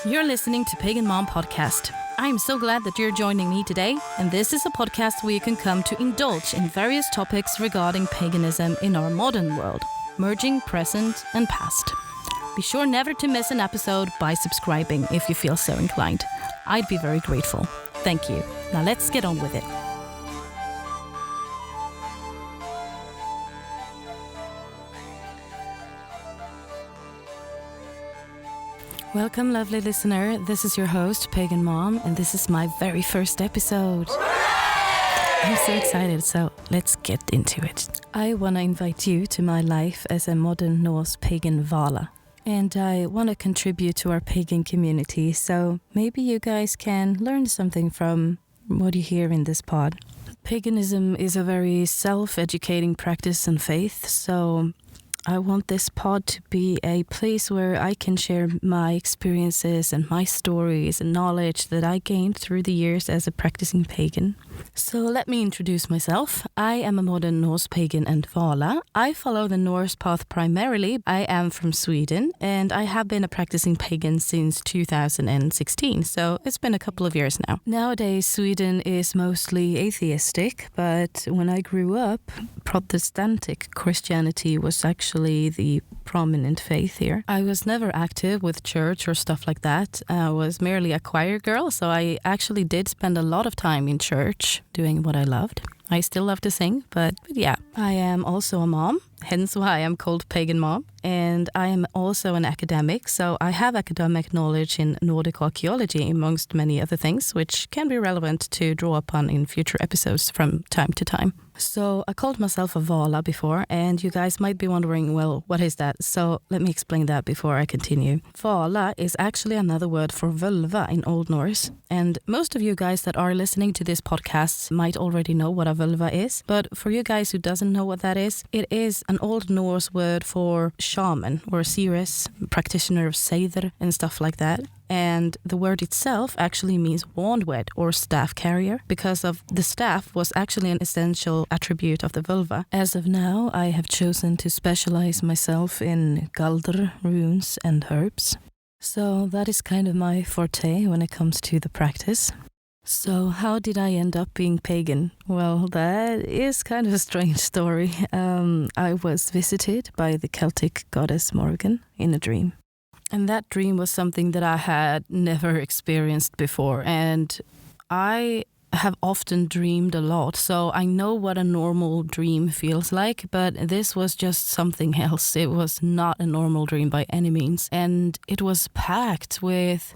You're listening to Pagan Mom podcast. I am so glad that you're joining me today, and this is a podcast where you can come to indulge in various topics regarding paganism in our modern world, merging present and past. Be sure never to miss an episode by subscribing if you feel so inclined. I'd be very grateful. Thank you. Now let's get on with it. Welcome, lovely listener. This is your host, Pagan Mom, and this is my very first episode. I'm so excited, so let's get into it. I want to invite you to my life as a modern Norse pagan Vala. And I want to contribute to our pagan community, so maybe you guys can learn something from what you hear in this pod. Paganism is a very self-educating practice and faith, so I want this pod to be a place where I can share my experiences and my stories and knowledge that I gained through the years as a practicing pagan. So let me introduce myself. I am a modern Norse pagan and Vala. I follow the Norse path primarily. I am from Sweden and I have been a practicing pagan since 2016, so it's been a couple of years now. Nowadays, Sweden is mostly atheistic, but when I grew up, Protestantic Christianity was actually the prominent faith here. I was never active with church or stuff like that. I was merely a choir girl, so I actually did spend a lot of time in church doing what I loved. I still love to sing, but yeah. I am also a mom, hence why I'm called Pagan Mom. And I am also an academic, so I have academic knowledge in Nordic archaeology, amongst many other things, which can be relevant to draw upon in future episodes from time to time. So I called myself a Vala before, and you guys might be wondering, well, what is that? So let me explain that before I continue. Vala is actually another word for vulva in Old Norse. And most of you guys that are listening to this podcast might already know what a vulva is. But for you guys who doesn't know what that is, it is an Old Norse word for shaman or seeress, practitioner of seidr and stuff like that. And the word itself actually means wand-wed or staff carrier, because of the staff was actually an essential attribute of the vulva. As of now, I have chosen to specialize myself in galdr, runes and herbs. So that is kind of my forte when it comes to the practice. So how did I end up being pagan? Well, that is kind of a strange story. I was visited by the Celtic goddess Morgan in a dream. And that dream was something that I had never experienced before. And I have often dreamed a lot, so I know what a normal dream feels like, but this was just something else. It was not a normal dream by any means. And it was packed with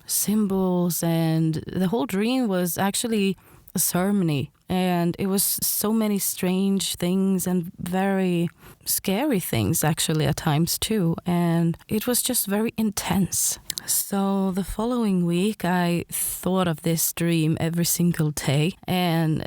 symbols, and the whole dream was actually a ceremony. And it was so many strange things and very scary things actually at times too. And it was just very intense. So the following week I thought of this dream every single day, and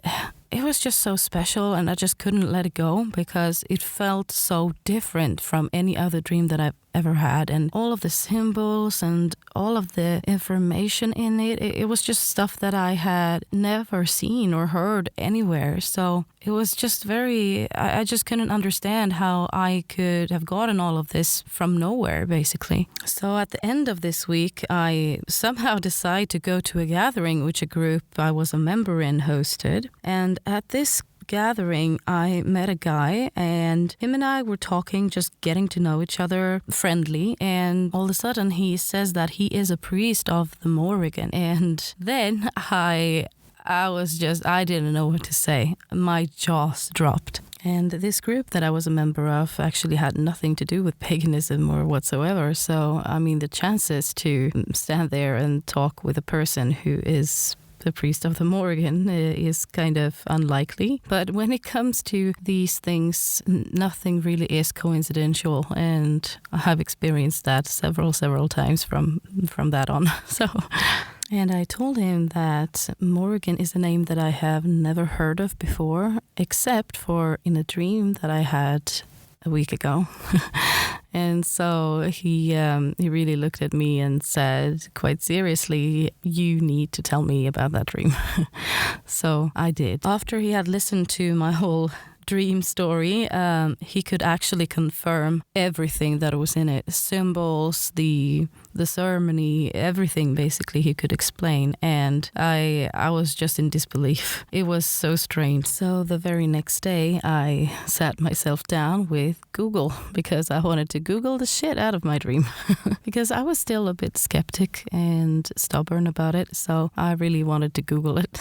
it was just so special, and I just couldn't let it go because it felt so different from any other dream that I've ever had. And all of the symbols and all of the information in it was just stuff that I had never seen or heard anywhere. So it was just I just couldn't understand how I could have gotten all of this from nowhere, basically. So at the end of this week, I somehow decided to go to a gathering which a group I was a member in hosted. And at this gathering, I met a guy, and him and I were talking, just getting to know each other, friendly, and all of a sudden he says that he is a priest of the Morrigan. And then I didn't know what to say. My jaws dropped. And this group that I was a member of actually had nothing to do with paganism or whatsoever. So, I mean, the chances to stand there and talk with a person who is the priest of the Morrigan is kind of unlikely. But when it comes to these things, nothing really is coincidental, and I have experienced that several times from that on. And I told him that Morrigan is a name that I have never heard of before, except for in a dream that I had a week ago. And so he really looked at me and said quite seriously, you need to tell me about that dream. So I did. After he had listened to my whole dream story, he could actually confirm everything that was in it. Symbols, the ceremony, everything basically he could explain. And I was just in disbelief. It was so strange. So the very next day I sat myself down with Google because I wanted to Google the shit out of my dream because I was still a bit skeptic and stubborn about it. So I really wanted to Google it.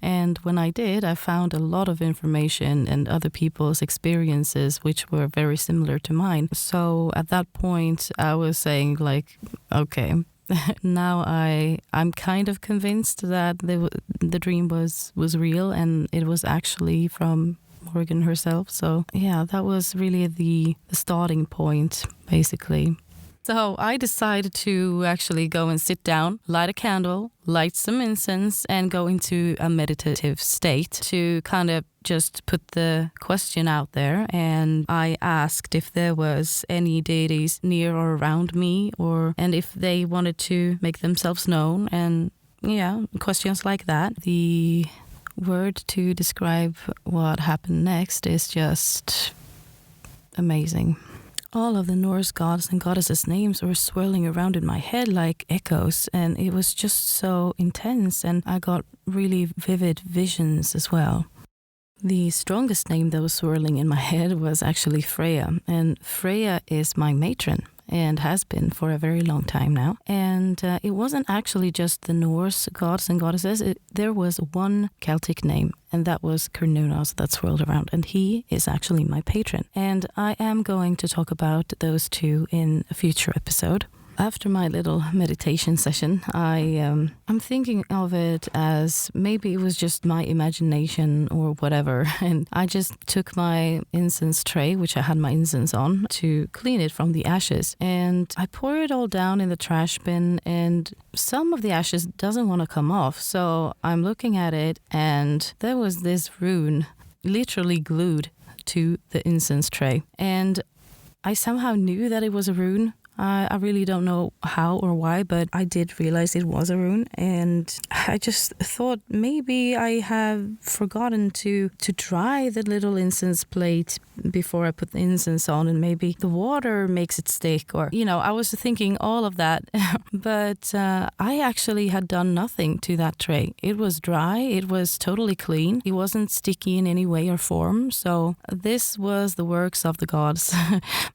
And when I did, I found a lot of information and other people's experiences which were very similar to mine. So at that point I was saying like, okay, now I'm kind of convinced that the dream was real and it was actually from Morgan herself. So yeah, that was really the starting point basically. So I decided to actually go and sit down, light a candle, light some incense, and go into a meditative state to kind of just put the question out there. And I asked if there was any deities near or around me, and if they wanted to make themselves known, and yeah, questions like that. The word to describe what happened next is just amazing. All of the Norse gods and goddesses' names were swirling around in my head like echoes, and it was just so intense, and I got really vivid visions as well. The strongest name that was swirling in my head was actually Freya, and Freya is my matron and has been for a very long time now. And it wasn't actually just the Norse gods and goddesses. There was one Celtic name, and that was Cernunnos that swirled around, and he is actually my patron. And I am going to talk about those two in a future episode. After my little meditation session, I'm thinking of it as maybe it was just my imagination or whatever. And I just took my incense tray, which I had my incense on, to clean it from the ashes. And I pour it all down in the trash bin, and some of the ashes doesn't want to come off. So I'm looking at it, and there was this rune literally glued to the incense tray. And I somehow knew that it was a rune. I really don't know how or why, but I did realize it was a rune, and I just thought maybe I have forgotten to dry the little incense plate before I put the incense on, and maybe the water makes it stick, or, I was thinking all of that. But I actually had done nothing to that tray. It was dry, it was totally clean, it wasn't sticky in any way or form. So this was the works of the gods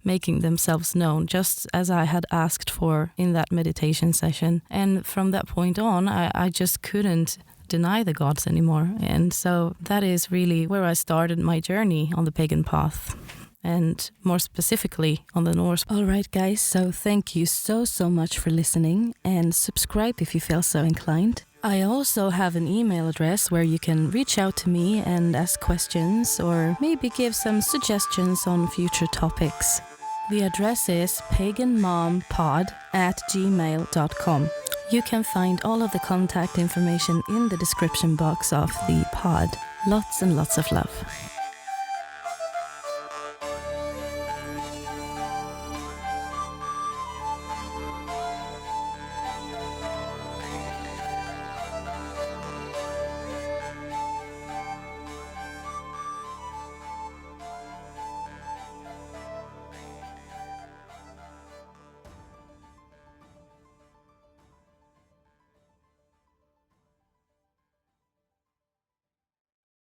making themselves known, just as I had asked for in that meditation session. And from that point on, I just couldn't deny the gods anymore. And so that is really where I started my journey on the pagan path, and more specifically on the Norse. All right, guys, so thank you so much for listening, and subscribe if you feel so inclined. I also have an email address where you can reach out to me and ask questions, or maybe give some suggestions on future topics. The address is paganmompod@gmail.com. You can find all of the contact information in the description box of the pod. Lots and lots of love.